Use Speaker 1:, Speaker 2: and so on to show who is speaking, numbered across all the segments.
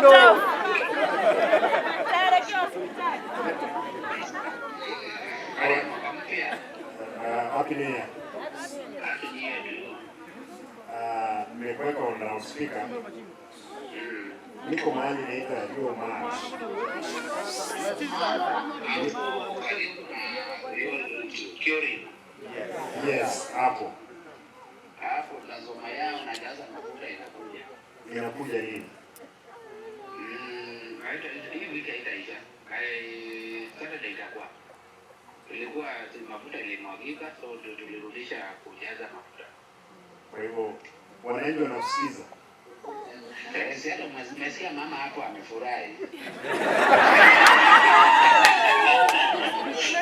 Speaker 1: Bondo. Happy New Year. Nimekuweka on speaker. Niko mahali naitwa Rio March. Yes, hapo.
Speaker 2: Hapo lazima yao na jaza mafuta inakuja.
Speaker 1: Inakuja nini?
Speaker 2: Hii wiki itaisha. Saturday itakuwa. Ilikuwa mafuta ilimwagika, so tulirudisha kujaza mafuta.
Speaker 1: Kwa hivyo wananchi wanasikiza.
Speaker 2: Sasa mmesikia mama hapo amefurahi.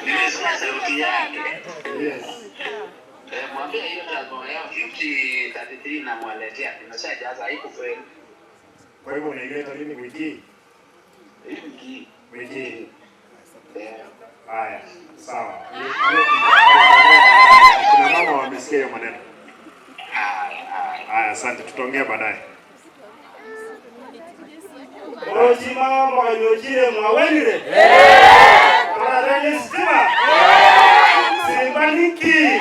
Speaker 2: Nimesikia sauti yake.
Speaker 1: Yes.
Speaker 2: Mwambie hiyo lazima yao 5033 na mwaletea. Nimeshajaza haiko fail.
Speaker 1: Kwa hivyo unaileta lini wiki hii? Wiki. Haya, sawa. Kuna mama wamesikia hiyo maneno. Haya, asante, tutaongea baadaye.
Speaker 3: Ojima mwanyojire mwawenire. Arareni stima. Simba niki.